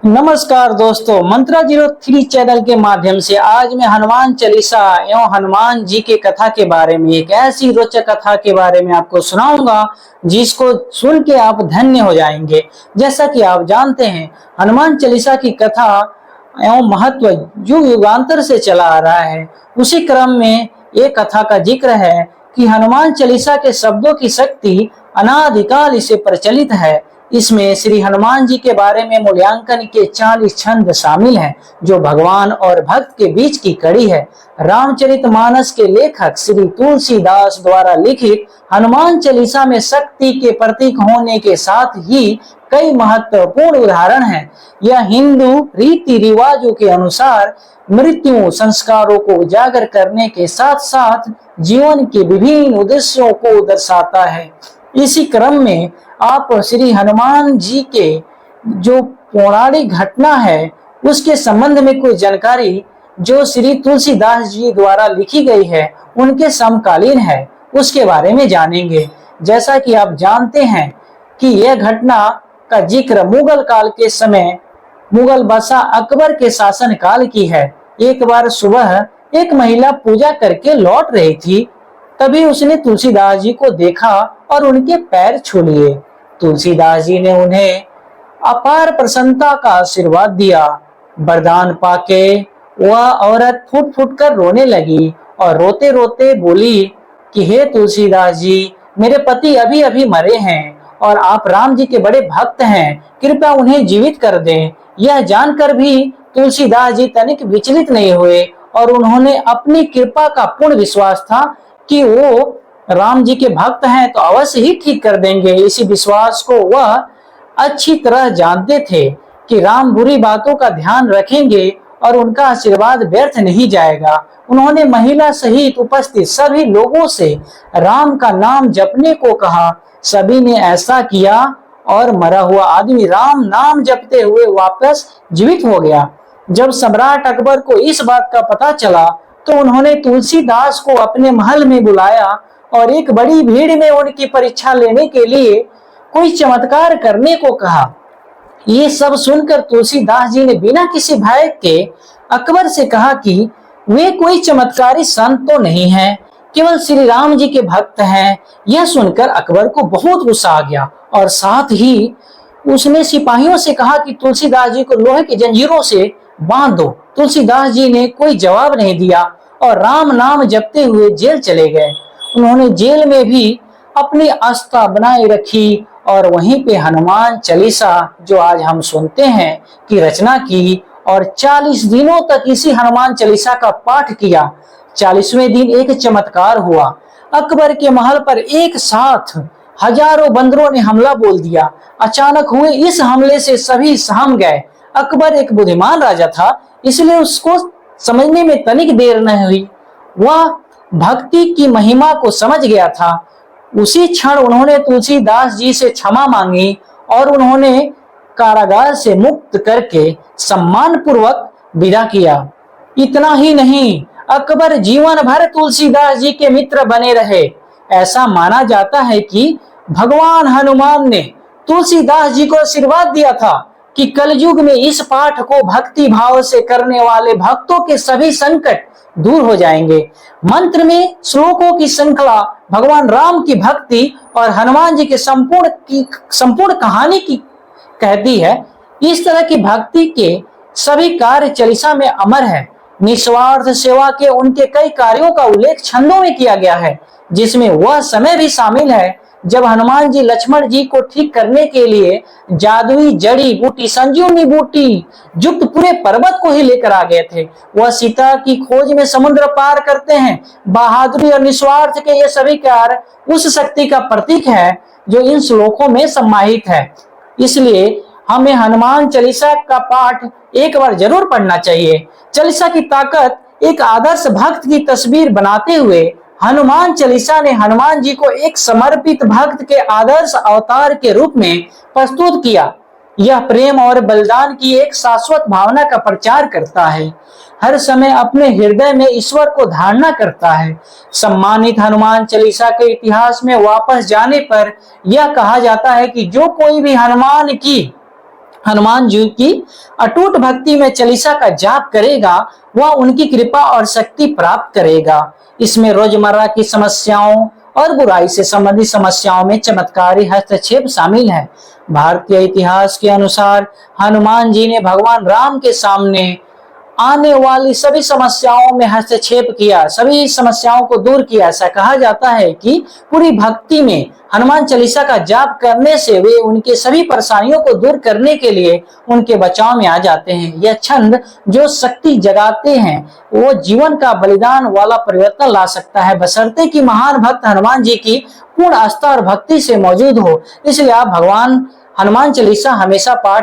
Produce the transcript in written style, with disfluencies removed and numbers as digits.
नमस्कार दोस्तों, मंत्रा 03 चैनल के माध्यम से आज मैं हनुमान चालीसा एवं हनुमान जी के कथा के बारे में एक ऐसी रोचक कथा के बारे में आपको सुनाऊंगा जिसको सुन के आप धन्य हो जाएंगे। जैसा कि आप जानते हैं, हनुमान चालीसा की कथा एवं महत्व युग युगांतर से चला आ रहा है। उसी क्रम में एक कथा का जिक्र है कि हनुमान चालीसा के शब्दों की शक्ति अनादिकाल से प्रचलित है। इसमें श्री हनुमान जी के बारे में मूल्यांकन के 40 छंद शामिल हैं, जो भगवान और भक्त के बीच की कड़ी है। रामचरितमानस के लेखक श्री तुलसीदास द्वारा लिखित हनुमान चालीसा में शक्ति के प्रतीक होने के साथ ही कई महत्वपूर्ण उदाहरण हैं। यह हिंदू रीति रिवाजों के अनुसार मृत्यु संस्कारों को उजागर करने के साथ साथ जीवन के विभिन्न उद्देश्यों को दर्शाता है। इसी क्रम में आप श्री हनुमान जी के जो पौराणिक घटना है उसके संबंध में कुछ जानकारी जो श्री तुलसीदास जी द्वारा लिखी गई है, उनके समकालीन है, उसके बारे में जानेंगे। जैसा कि आप जानते हैं कि यह घटना का जिक्र मुगल काल के समय मुगल बादशाह अकबर के शासन काल की है। एक बार सुबह एक महिला पूजा करके लौट रही थी, तभी उसने तुलसीदास जी को देखा और उनके पैर छू लिए। तुलसीदास जी ने उन्हें अपार प्रसन्नता का आशीर्वाद दिया। वरदान पाके वह औरत फुट फुट कर रोने लगी और रोते रोते बोली कि हे तुलसीदास जी, मेरे पति अभी अभी मरे हैं और आप राम जी के बड़े भक्त हैं, कृपया उन्हें जीवित कर दें। यह जानकर भी तुलसीदास जी तनिक विचलित नहीं हुए और उन्होंने अपनी कृपा का पूर्ण विश्वास था कि वो राम जी के भक्त हैं तो अवश्य ही ठीक कर देंगे। इसी विश्वास को वह अच्छी तरह जानते थे कि राम बुरी बातों का ध्यान रखेंगे और उनका आशीर्वाद व्यर्थ नहीं जाएगा। उन्होंने महिला सहित उपस्थित सभी लोगों से राम का नाम जपने को कहा। सभी ने ऐसा किया और मरा हुआ आदमी राम नाम जपते हुए वापस जीवित हो गया। जब सम्राट अकबर को इस बात का पता चला तो उन्होंने तुलसीदास को अपने महल में बुलाया और एक बड़ी भीड़ में उनकी परीक्षा लेने के लिए कोई चमत्कार करने को कहा। ये सब सुनकर तुलसीदास जी ने बिना किसी भय के अकबर से कहा कि वे कोई चमत्कारी संत तो नहीं हैं, केवल श्री राम जी के भक्त हैं। यह सुनकर अकबर को बहुत गुस्सा आ गया और साथ ही उसने सिपाहियों से कहा कि तुलसीदास जी को लोहे की जंजीरों से बांध दो। तुलसीदास जी ने कोई जवाब नहीं दिया और राम नाम जपते हुए जेल चले गए। उन्होंने जेल में भी अपनी आस्था बनाए रखी और वहीं पे हनुमान चालीसा जो आज हम सुनते हैं की रचना की और 40 दिनों तक इसी हनुमान चालीसा का पाठ किया। 40वें दिन एक चमत्कार हुआ। अकबर के महल पर एक साथ हजारों बंदरों ने हमला बोल दिया। अचानक हुए इस हमले से सभी सहम गए। अकबर एक बुद्धिमान राजा था, इसलिए उसको समझने में तनिक देर न हुई। वह भक्ति की महिमा को समझ गया था। उसी क्षण उन्होंने तुलसीदास जी से क्षमा मांगी और उन्होंने कारागार से मुक्त करके सम्मान पूर्वक विदा किया। इतना ही नहीं, अकबर जीवन भर तुलसीदास जी के मित्र बने रहे। ऐसा माना जाता है कि भगवान हनुमान ने तुलसीदास जी को आशीर्वाद दिया था कि कलयुग में इस पाठ को भक्ति भाव से करने वाले भक्तों के सभी संकट दूर हो जाएंगे। मंत्र में श्लोकों की श्रृंखला भगवान राम की भक्ति और हनुमान जी के संपूर्ण कहानी की कहती है। इस तरह की भक्ति के सभी कार्य चालीसा में अमर है। निस्वार्थ सेवा के उनके कई कार्यों का उल्लेख छंदों में किया गया है, जिसमें वह समय भी शामिल है जब हनुमान जी लक्ष्मण जी को ठीक करने के लिए जादुई जड़ी बूटी संजीवनी बूटी युक्त पूरे पर्वत को ही लेकर आ गए थे। वह सीता की खोज में समुद्र पार करते हैं। बहादुरी और निस्वार्थ के ये सभी कार्य उस शक्ति का प्रतीक है जो इन श्लोकों में समाहित है। इसलिए हमें हनुमान चालीसा का पाठ एक बार जरूर पढ़ना चाहिए। चालीसा की ताकत एक आदर्श भक्त की तस्वीर बनाते हुए हनुमान चालीसा ने हनुमान जी को एक समर्पित भक्त के आदर्श अवतार के रूप में प्रस्तुत किया। यह प्रेम और बलिदान की एक शाश्वत भावना का प्रचार करता है, हर समय अपने हृदय में ईश्वर को धारणा करता है। सम्मानित हनुमान चालीसा के इतिहास में वापस जाने पर यह कहा जाता है कि जो कोई भी हनुमान की हनुमान जी की अटूट भक्ति में चालीसा का जाप करेगा वह उनकी कृपा और शक्ति प्राप्त करेगा। इसमें रोजमर्रा की समस्याओं और बुराई से संबंधित समस्याओं में चमत्कारी हस्तक्षेप शामिल है। भारतीय इतिहास के अनुसार हनुमान जी ने भगवान राम के सामने आने वाली सभी समस्याओं में हस्तक्षेप किया, सभी समस्याओं को दूर किया। ऐसा कहा जाता है कि पूरी भक्ति में हनुमान चालीसा का जाप करने से वे उनके सभी परेशानियों को दूर करने के लिए उनके बचाव में आ जाते हैं। यह छंद जो शक्ति जगाते हैं वो जीवन का बलिदान वाला परिवर्तन ला सकता है, बशर्ते कि महान भक्त हनुमान जी की पूर्ण आस्था और भक्ति से मौजूद हो। इसलिए आप भगवान हनुमान चालीसा हमेशा पाठ